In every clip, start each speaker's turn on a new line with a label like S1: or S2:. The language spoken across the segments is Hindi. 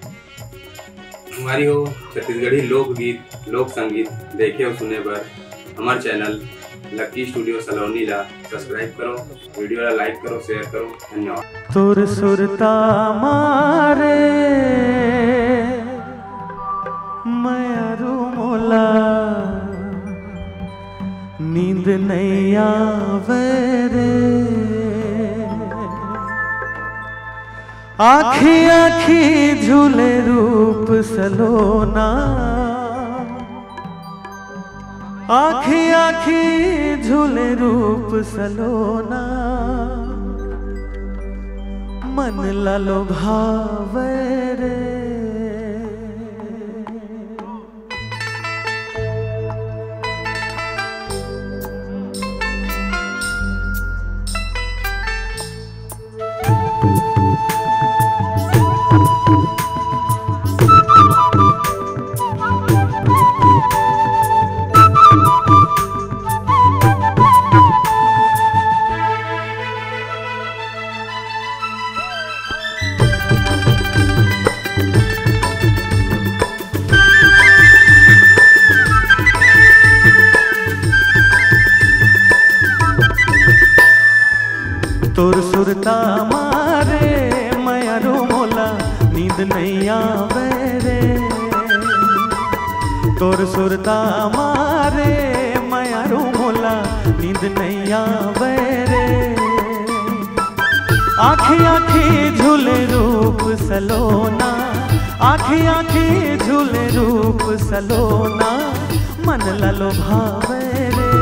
S1: हमारी हो छत्तीसगढ़ी लोकगीत लोक संगीत देखे और सुने पर हमारे चैनल लकी स्टूडियो सलोनी ला सब्सक्राइब करो, वीडियो ला लाइक करो, शेयर करो। धन्यवाद।
S2: तुर सुरता मारे मयरू मोला नींद नहीं आवे रे, आखी आखी झूले रूप सलोना, आखी आखी झूले रूप सलोना, मन लालो भावे रे। तुर सुरता मारे मयरू मोला नींद नहीं आवे रे, तुर सुरता मारे मयरू मोला नींद नहीं आवे रे, आखी आखी झूले रूप सलोना, आखी आखी झूले रूप सलोना, मन लालो भावे रे।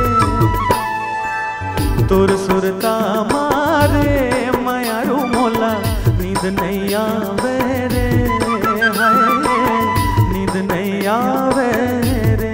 S2: तुर सुरता मारे मयरू मोला नींद नहीं आवे रे, नींद नहीं आवे रे।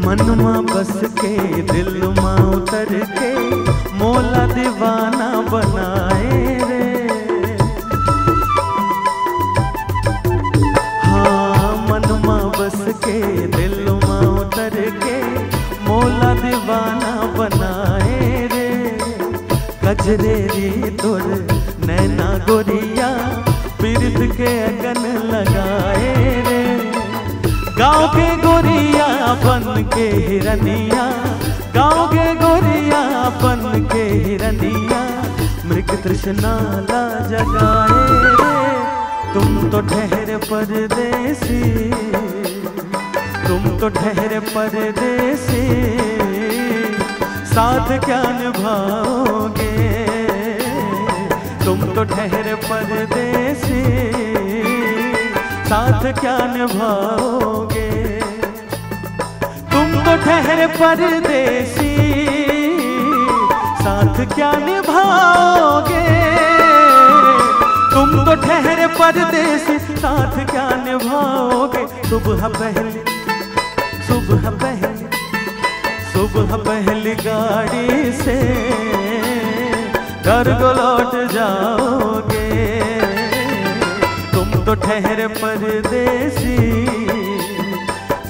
S2: मन मां बस के दिल मां उतर के मोला दीवाना बनाए रे, हाँ मन मां बस के दिल मां उतर के मोला दीवाना बनाए रे। कजरे री तोर नैना गोरिया बिरद के अगन लगाए रे, गाँव के गोरिया बन के हिरनिया, गाँव के गोरिया बन के हिरनिया, मृग तृष्णा ला जगाए रे। तुम तो ठहरे परदेसी, तुम तो ठहरे परदेसी, साथ क्या निभाओगे, तुम तो ठहरे परदेसी, साथ क्या निभाओगे, तुम तो ठहरे परदेसी, साथ क्या निभाओगे, तुम तो ठहरे परदेसी, साथ क्या निभाओगे। सुबह पहले, सुबह पहले, सुबह पहली गाड़ी से घर को लौट जाओगे, तो ठहरे परदेसी,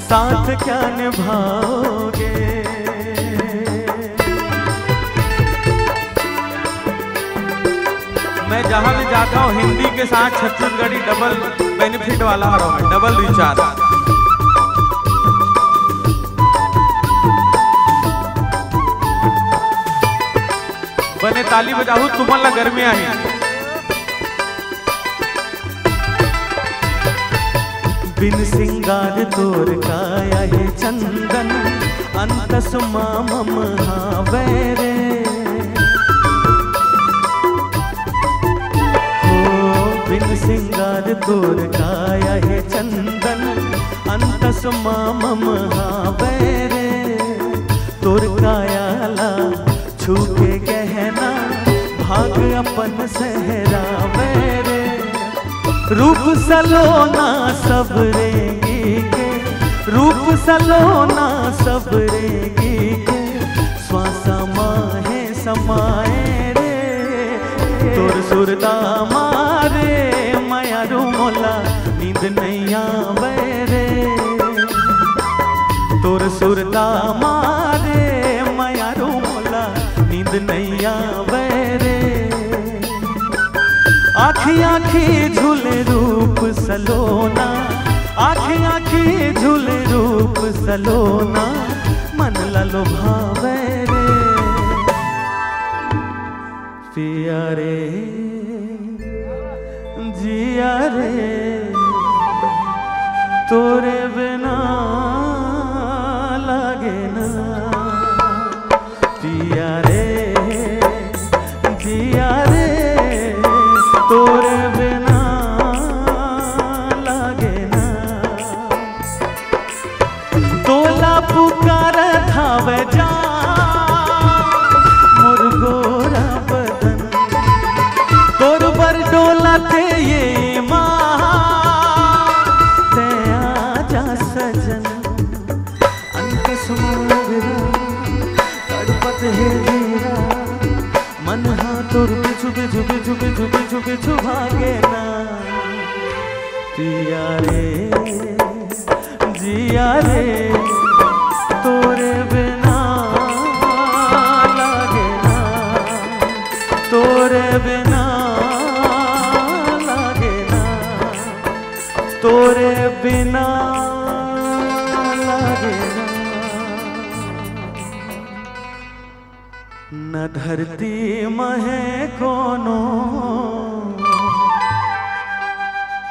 S2: साथ क्या निभाओगे।
S3: मैं जहां भी जाता हूं हिंदी के साथ छत्तीसगढ़ी डबल बेनिफिट वाला आ रहा हूं, डबल रिचार्ज। बने ताली बजाऊ तुम्हाला गर्मी आहे।
S2: बिन सिंगार तोर काया है चंदन, अंतस मामम हावे रे, हो बिन सिंगार तोर काया है चंदन, अंतस मामम हावे रे। तोर कायाला छू के गहना भाग अपन सहरावे रे, रूप सलोना सब रेंगी के, रूप सलोना सबरे के श्वासा माहे समाए रे तोर सुरता मारे मायारू मोला नींद नहीं आवे रे तोर सुरता मारे मायारू मोला नींद नहीं आवे रे आँखी आँखी झूले रूप सलोना आँखी आँखी झूले रूप सलोना मन ललो भावे रे पिया रे जिया रे तोरे बिना लागे ना पिया रे जिया रे तोरे बिना लागे ना तोला पुकार थावे जा मुरगोरा बदन तोर बर डोला थे ये माँ ते आजा सजन अंक सुमरा तड़पत है जीरा मन हाथों छुपे छुपे छुपे छुपे छुपे छुभागे ना पिया रे जिया रे तोरे बिना लागे ना तोरे बिना लागे ना तोरे बिना लागे ना न धरती महे कोनो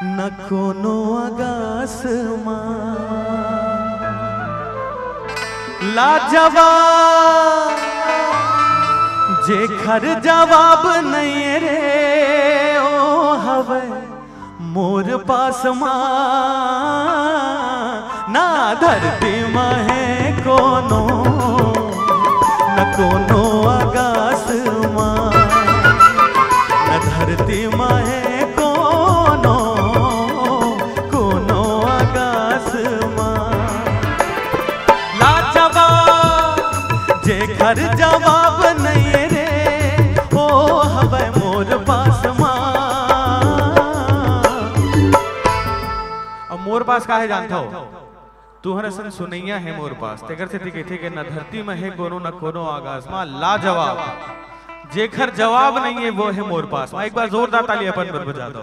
S2: न कोनो आकाश मां लाजवाब जेखर जवाब नहीं रे ओ हवे मोर पास मां ना धरती महे कोनो न कोनो आकाश मां न धरती महे कोनो कोनो आकाश मां लाजवाब जेखर जवाब नहीं रे ओ हवे मोर पास मां।
S3: अब मोर पास का है जानता हो तुहरे सन सुनैया है मोर पास तेकर से थे कि न धरती में है कोनो न कोनो आकाश मां लाजवाब जेखर जवाब नहीं है वो है मोर पास। एक बार जोरदार ताली अपन पर बजा दो।